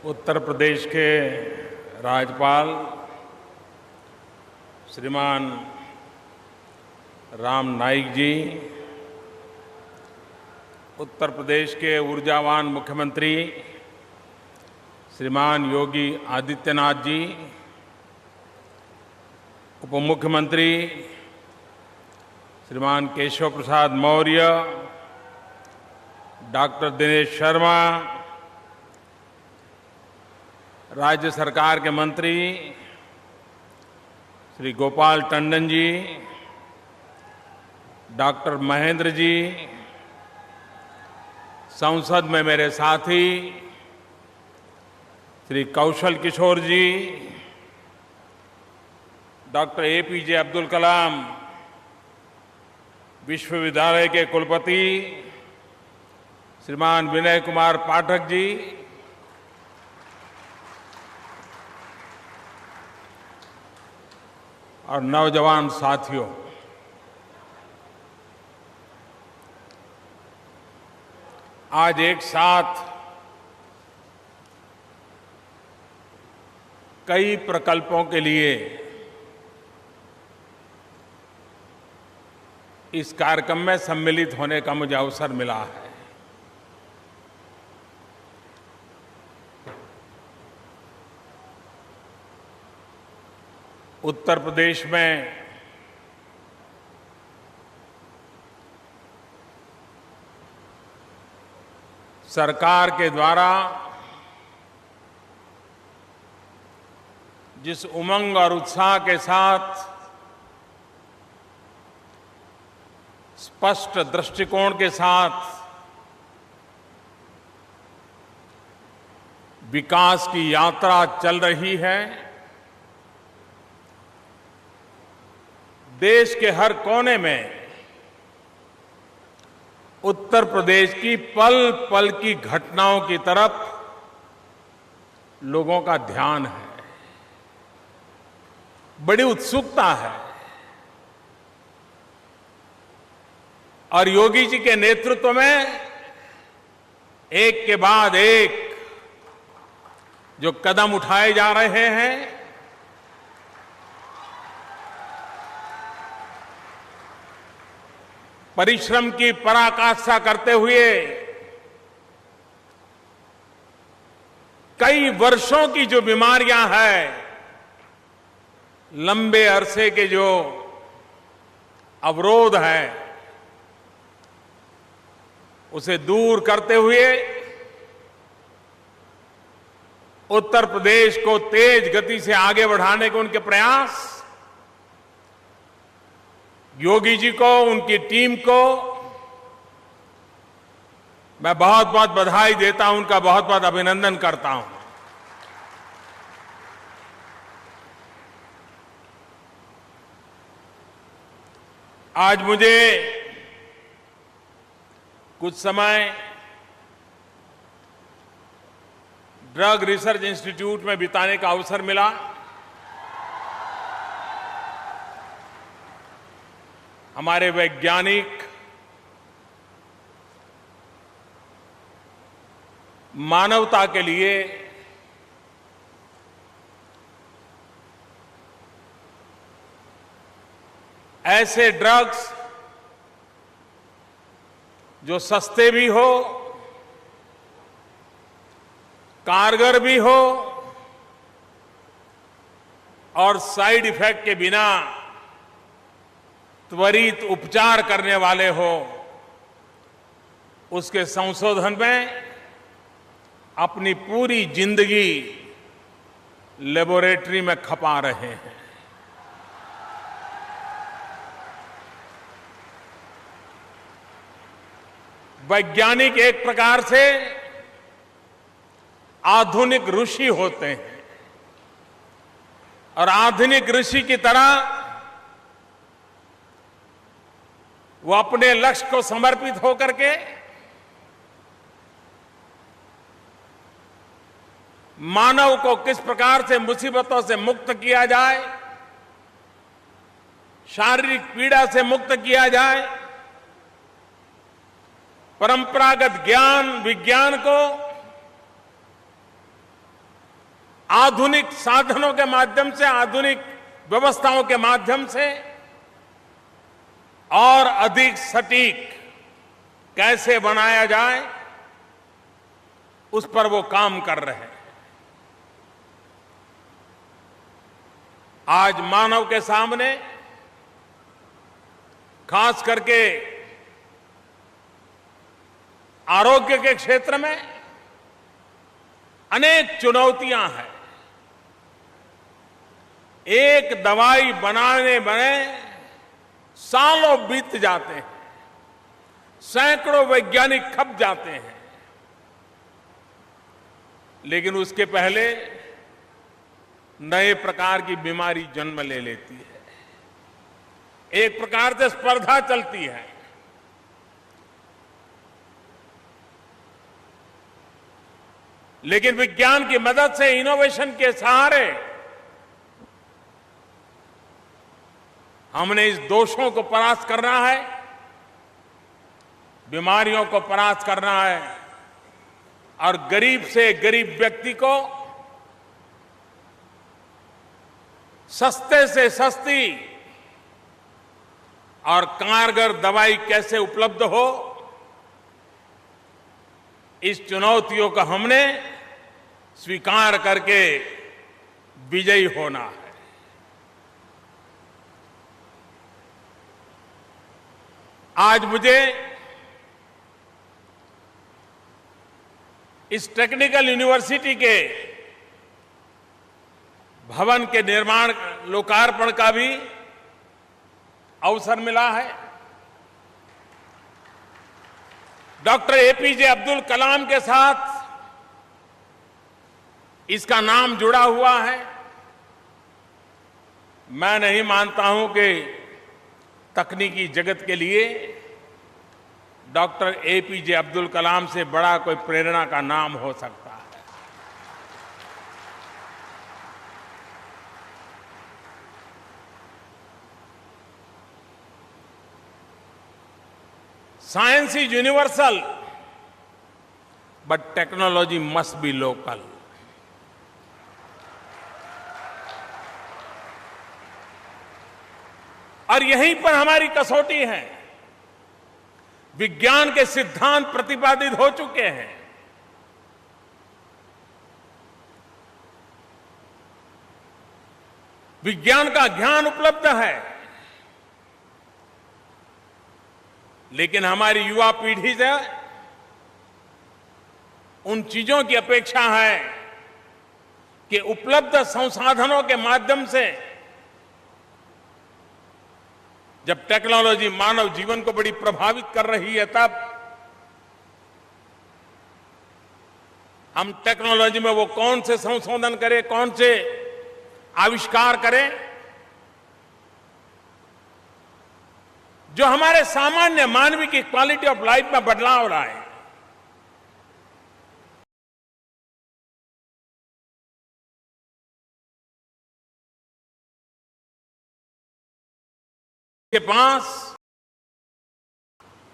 उत्तर प्रदेश के राज्यपाल श्रीमान राम नाईक जी, उत्तर प्रदेश के ऊर्जावान मुख्यमंत्री श्रीमान योगी आदित्यनाथ जी, उप मुख्यमंत्री श्रीमान केशव प्रसाद मौर्य, डॉक्टर दिनेश शर्मा, राज्य सरकार के मंत्री श्री गोपाल टंडन जी, डॉक्टर महेंद्र जी, संसद में मेरे साथी श्री कौशल किशोर जी, डॉक्टर एपीजे अब्दुल कलाम विश्वविद्यालय के कुलपति श्रीमान विनय कुमार पाठक जी, और नौजवान साथियों, आज एक साथ कई प्रकल्पों के लिए इस कार्यक्रम में सम्मिलित होने का मुझे अवसर मिला है। उत्तर प्रदेश में सरकार के द्वारा जिस उमंग और उत्साह के साथ, स्पष्ट दृष्टिकोण के साथ विकास की यात्रा चल रही है, देश के हर कोने में उत्तर प्रदेश की पल पल की घटनाओं की तरफ लोगों का ध्यान है, बड़ी उत्सुकता है। और योगी जी के नेतृत्व में एक के बाद एक जो कदम उठाए जा रहे हैं, परिश्रम की पराकाष्ठा करते हुए कई वर्षों की जो बीमारियां हैं, लंबे अरसे के जो अवरोध हैं, उसे दूर करते हुए उत्तर प्रदेश को तेज गति से आगे बढ़ाने के उनके प्रयास, योगी जी को, उनकी टीम को मैं बहुत बहुत बधाई देता हूं, उनका बहुत बहुत अभिनंदन करता हूं। आज मुझे कुछ समय ड्रग रिसर्च इंस्टीट्यूट में बिताने का अवसर मिला। हमारे वैज्ञानिक मानवता के लिए ऐसे ड्रग्स जो सस्ते भी हो, कारगर भी हो और साइड इफेक्ट के बिना त्वरित उपचार करने वाले हो, उसके संशोधन में अपनी पूरी जिंदगी लेबोरेटरी में खपा रहे हैं। वैज्ञानिक एक प्रकार से आधुनिक ऋषि होते हैं और आधुनिक ऋषि की तरह वो अपने लक्ष्य को समर्पित होकर के मानव को किस प्रकार से मुसीबतों से मुक्त किया जाए, शारीरिक पीड़ा से मुक्त किया जाए, परंपरागत ज्ञान विज्ञान को आधुनिक साधनों के माध्यम से, आधुनिक व्यवस्थाओं के माध्यम से और अधिक सटीक कैसे बनाया जाए, उस पर वो काम कर रहे हैं। आज मानव के सामने, खास करके आरोग्य के क्षेत्र में, अनेक चुनौतियां हैं। एक दवाई बनाने में सालों बीत जाते हैं, सैकड़ों वैज्ञानिक खप जाते हैं, लेकिन उसके पहले नए प्रकार की बीमारी जन्म ले लेती है। एक प्रकार से स्पर्धा चलती है। लेकिन विज्ञान की मदद से, इनोवेशन के सहारे हमने इस दोषों को परास्त करना है, बीमारियों को परास्त करना है और गरीब से गरीब व्यक्ति को सस्ते से सस्ती और कारगर दवाई कैसे उपलब्ध हो, इस चुनौतियों को हमने स्वीकार करके विजयी होना है। आज मुझे इस टेक्निकल यूनिवर्सिटी के भवन के निर्माण, लोकार्पण का भी अवसर मिला है। डॉक्टर एपीजे अब्दुल कलाम के साथ इसका नाम जुड़ा हुआ है। मैं नहीं मानता हूं कि तकनीकी जगत के लिए डॉक्टर एपीजे अब्दुल कलाम से बड़ा कोई प्रेरणा का नाम हो सकता है। Science is universal, but technology must be local. और यहीं पर हमारी कसौटी है। विज्ञान के सिद्धांत प्रतिपादित हो चुके हैं, विज्ञान का ज्ञान उपलब्ध है, लेकिन हमारी युवा पीढ़ी से उन चीजों की अपेक्षा है कि उपलब्ध संसाधनों के माध्यम से, जब टेक्नोलॉजी मानव जीवन को बड़ी प्रभावित कर रही है, तब हम टेक्नोलॉजी में वो कौन से संशोधन करें, कौन से आविष्कार करें जो हमारे सामान्य मानवीय की क्वालिटी ऑफ लाइफ में बदलाव लाए। के पास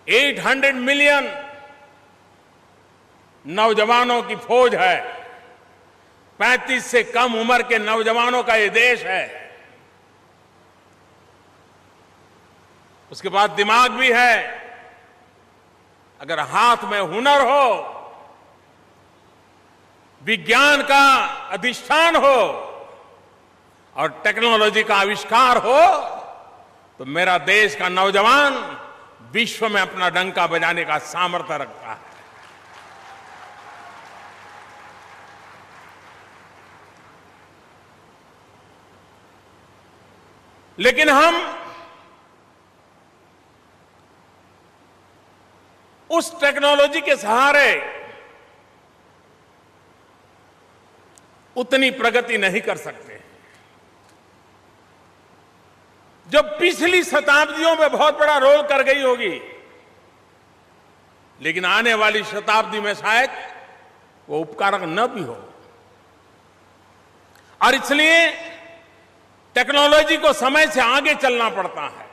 800 मिलियन नौजवानों की फौज है, 35 से कम उम्र के नौजवानों का ये देश है। उसके बाद दिमाग भी है। अगर हाथ में हुनर हो, विज्ञान का अधिष्ठान हो और टेक्नोलॉजी का आविष्कार हो, तो मेरा देश का नौजवान विश्व में अपना डंका बजाने का सामर्थ्य रखता है। लेकिन हम उस टेक्नोलॉजी के सहारे उतनी प्रगति नहीं कर सकते जो पिछली शताब्दियों में बहुत बड़ा रोल कर गई होगी। लेकिन आने वाली शताब्दी में शायद वो उपकारक न भी हो, और इसलिए टेक्नोलॉजी को समय से आगे चलना पड़ता है,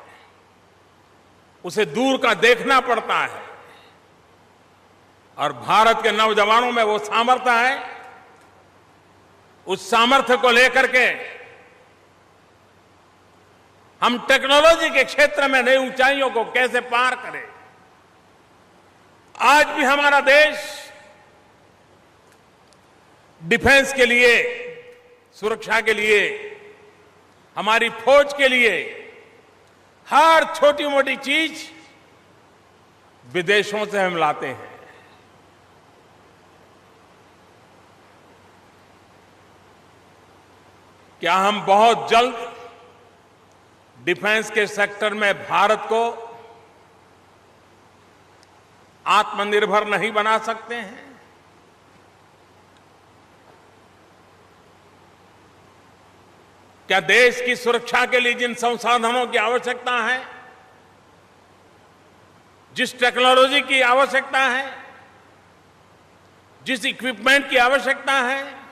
उसे दूर का देखना पड़ता है। और भारत के नौजवानों में वो सामर्थ्य है उस सामर्थ्य को लेकर के हम टेक्नोलॉजी के क्षेत्र में नई ऊंचाइयों को कैसे पार करें। आज भी हमारा देश डिफेंस के लिए, सुरक्षा के लिए, हमारी फौज के लिए हर छोटी मोटी चीज विदेशों से हम लाते हैं। क्या हम बहुत जल्द डिफेंस के सेक्टर में भारत को आत्मनिर्भर नहीं बना सकते हैं? क्या देश की सुरक्षा के लिए जिन संसाधनों की आवश्यकता है, जिस टेक्नोलॉजी की आवश्यकता है, जिस इक्विपमेंट की आवश्यकता है,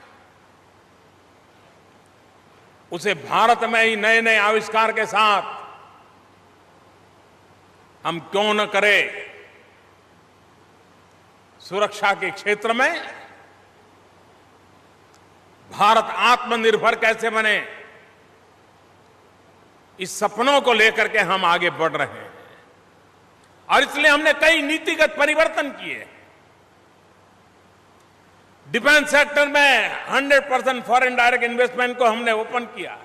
उसे भारत में ही नए नए आविष्कार के साथ हम क्यों न करें? सुरक्षा के क्षेत्र में भारत आत्मनिर्भर कैसे बने, इस सपनों को लेकर के हम आगे बढ़ रहे हैं। और इसलिए हमने कई नीतिगत परिवर्तन किए। डिफेंस सेक्टर में 100% फॉरेन डायरेक्ट इन्वेस्टमेंट को हमने ओपन किया।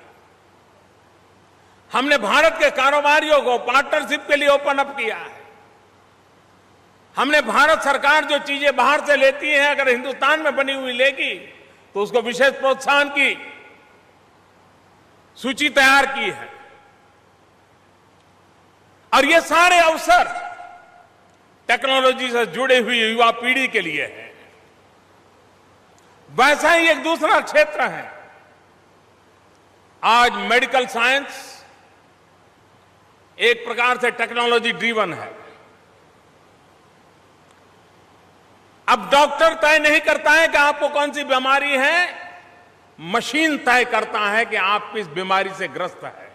हमने भारत के कारोबारियों को पार्टनरशिप के लिए ओपन अप किया है। हमने भारत सरकार जो चीजें बाहर से लेती है, अगर हिंदुस्तान में बनी हुई लेगी तो उसको विशेष प्रोत्साहन की सूची तैयार की है। और ये सारे अवसर टेक्नोलॉजी से जुड़े हुई युवा पीढ़ी के लिए है। वैसा ही एक दूसरा क्षेत्र है। आज मेडिकल साइंस एक प्रकार से टेक्नोलॉजी ड्रिवन है। अब डॉक्टर तय नहीं करता है कि आपको कौन सी बीमारी है, मशीन तय करता है कि आप किस बीमारी से ग्रस्त है।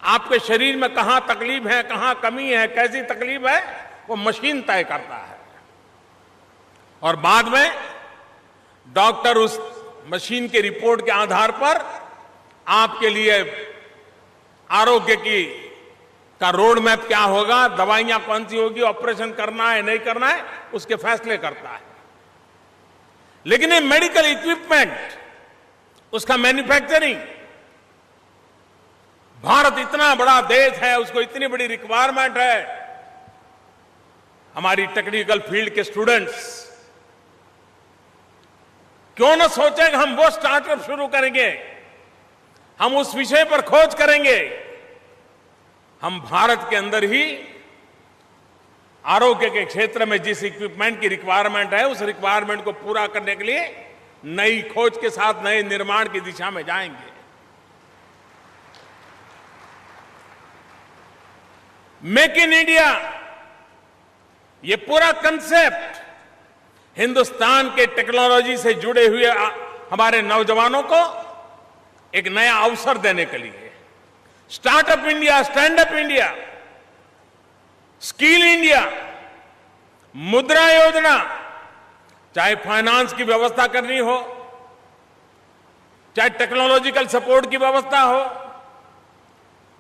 आपके शरीर में कहां तकलीफ है, कहां कमी है, कैसी तकलीफ है, वो मशीन तय करता है। और बाद में डॉक्टर उस मशीन के रिपोर्ट के आधार पर आपके लिए आरोग्य का रोड मैप क्या होगा, दवाइयां कौन सी होगी, ऑपरेशन करना है नहीं करना है, उसके फैसले करता है। लेकिन ये मेडिकल इक्विपमेंट, उसका मैन्युफैक्चरिंग, भारत इतना बड़ा देश है, उसको इतनी बड़ी रिक्वायरमेंट है। हमारी टेक्निकल फील्ड के स्टूडेंट्स क्यों न सोचे कि हम वो स्टार्टअप शुरू करेंगे, हम उस विषय पर खोज करेंगे। हम भारत के अंदर ही आरोग्य के क्षेत्र में जिस इक्विपमेंट की रिक्वायरमेंट है, उस रिक्वायरमेंट को पूरा करने के लिए नई खोज के साथ नए निर्माण की दिशा में जाएंगे। मेक इन इंडिया, ये पूरा कंसेप्ट हिंदुस्तान के टेक्नोलॉजी से जुड़े हुए हमारे नौजवानों को एक नया अवसर देने के लिए, startup India, stand up India, skill India, मुद्रा योजना, चाहे फाइनेंस की व्यवस्था करनी हो, चाहे टेक्नोलॉजिकल सपोर्ट की व्यवस्था हो,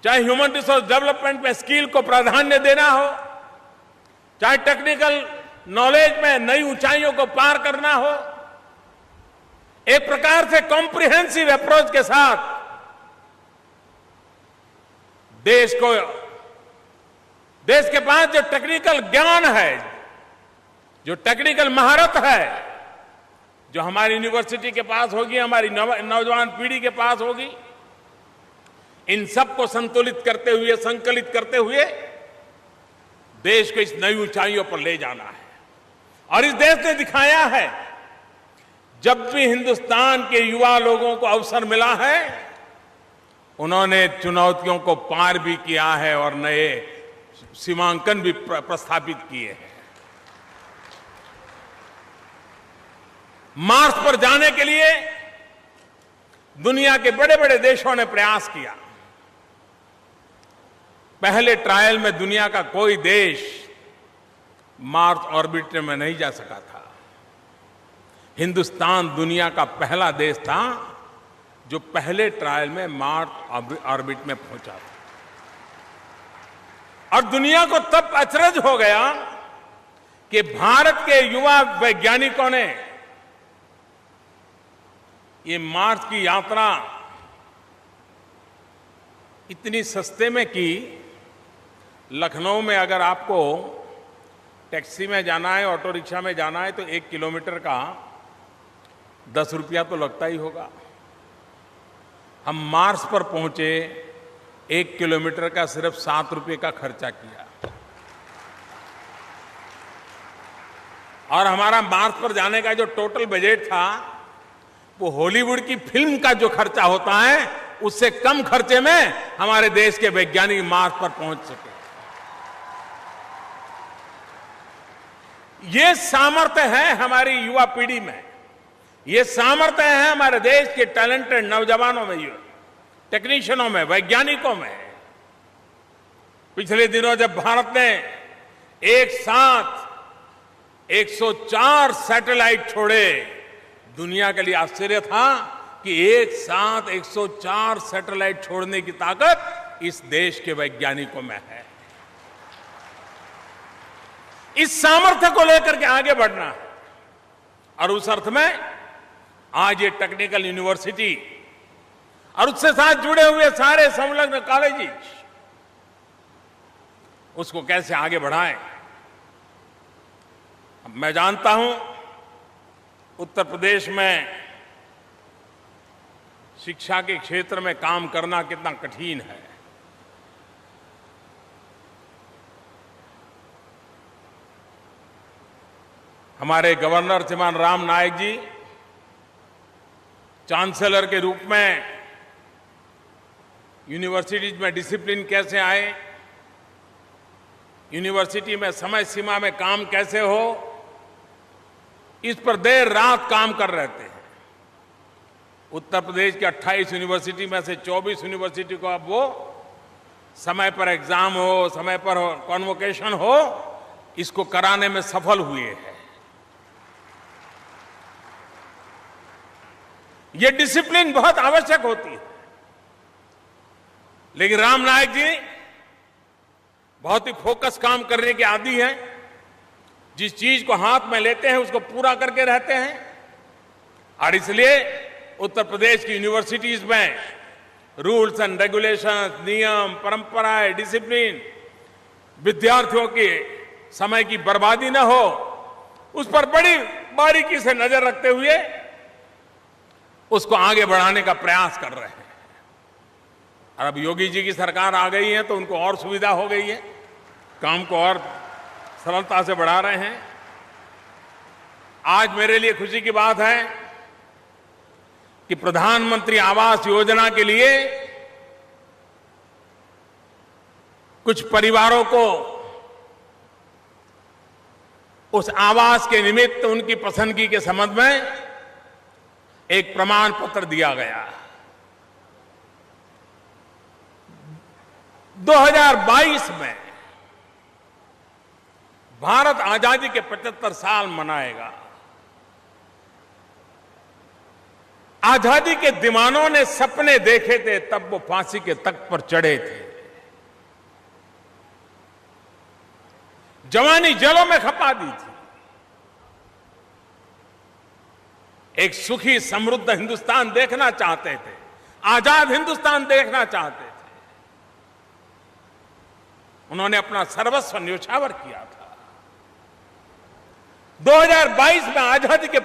चाहे ह्यूमन रिसोर्स डेवलपमेंट में स्किल को प्राधान्य देना हो, चाहे टेक्निकल नॉलेज में नई ऊंचाइयों को पार करना हो, एक प्रकार से कॉम्प्रिहेंसिव अप्रोच के साथ देश के पास जो टेक्निकल ज्ञान है, जो टेक्निकल महारत है, जो हमारी यूनिवर्सिटी के पास होगी, हमारी नौजवान पीढ़ी के पास होगी, इन सबको संतुलित करते हुए, संकलित करते हुए देश को इस नई ऊंचाइयों पर ले जाना है। और इस देश ने दिखाया है, जब भी हिंदुस्तान के युवा लोगों को अवसर मिला है, उन्होंने चुनौतियों को पार भी किया है और नए सीमांकन भी प्रस्थापित किए हैं। मार्स पर जाने के लिए दुनिया के बड़े बड़े देशों ने प्रयास किया। पहले ट्रायल में दुनिया का कोई देश मार्स ऑर्बिट में नहीं जा सका था। हिंदुस्तान दुनिया का पहला देश था जो पहले ट्रायल में मार्स ऑर्बिट में पहुंचा था। और दुनिया को तब अचरज हो गया कि भारत के युवा वैज्ञानिकों ने ये मार्स की यात्रा इतनी सस्ते में की। लखनऊ में अगर आपको टैक्सी में जाना है, ऑटो रिक्शा में जाना है, तो 1 किलोमीटर का 10 रुपया तो लगता ही होगा। हम मार्स पर पहुंचे, 1 किलोमीटर का सिर्फ 7 रुपये का खर्चा किया। और हमारा मार्स पर जाने का जो टोटल बजट था, वो हॉलीवुड की फिल्म का जो खर्चा होता है, उससे कम खर्चे में हमारे देश के वैज्ञानिक मार्स पर पहुंच सके। ये सामर्थ्य है हमारी युवा पीढ़ी में, ये सामर्थ्य है हमारे देश के टैलेंटेड नौजवानों में, टेक्नीशियनों में, वैज्ञानिकों में। पिछले दिनों जब भारत ने एक साथ 104 सैटेलाइट छोड़े, दुनिया के लिए आश्चर्य था कि एक साथ 104 सैटेलाइट छोड़ने की ताकत इस देश के वैज्ञानिकों में है। इस सामर्थ्य को लेकर के आगे बढ़ना है। और उस अर्थ में आज ये टेक्निकल यूनिवर्सिटी और उससे साथ जुड़े हुए सारे संलग्न कॉलेजेस, उसको कैसे आगे बढ़ाएं। मैं जानता हूं उत्तर प्रदेश में शिक्षा के क्षेत्र में काम करना कितना कठिन है। हमारे गवर्नर श्रीमान राम नाईक जी चांसलर के रूप में यूनिवर्सिटीज में डिसिप्लिन कैसे आए, यूनिवर्सिटी में समय सीमा में काम कैसे हो, इस पर देर रात काम कर रहे थे। उत्तर प्रदेश के 28 यूनिवर्सिटी में से 24 यूनिवर्सिटी को अब वो समय पर एग्जाम हो, समय पर कॉन्वोकेशन हो, इसको कराने में सफल हुए हैं। ये डिसिप्लिन बहुत आवश्यक होती है। लेकिन राम नाईक जी बहुत ही फोकस काम करने के आदी हैं। जिस चीज को हाथ में लेते हैं उसको पूरा करके रहते हैं। और इसलिए उत्तर प्रदेश की यूनिवर्सिटीज में रूल्स एंड रेगुलेशंस, नियम, परंपराएं, डिसिप्लिन, विद्यार्थियों के समय की बर्बादी न हो, उस पर बड़ी बारीकी से नजर रखते हुए उसको आगे बढ़ाने का प्रयास कर रहे हैं। और अब योगी जी की सरकार आ गई है तो उनको और सुविधा हो गई है, काम को और सरलता से बढ़ा रहे हैं। आज मेरे लिए खुशी की बात है कि प्रधानमंत्री आवास योजना के लिए कुछ परिवारों को उस आवास के निमित्त उनकी पसंदगी के संबंध में एक प्रमाण पत्र दिया गया। 2022 में भारत आजादी के 75 साल मनाएगा। आजादी के दीवानों ने सपने देखे थे, तब वो फांसी के तख्त पर चढ़े थे। जवानी जलों में खपा दी थी। एक सुखी समृद्ध हिंदुस्तान देखना चाहते थे, आजाद हिंदुस्तान देखना चाहते थे। उन्होंने अपना सर्वस्व न्योछावर किया था। 2022 में आजादी के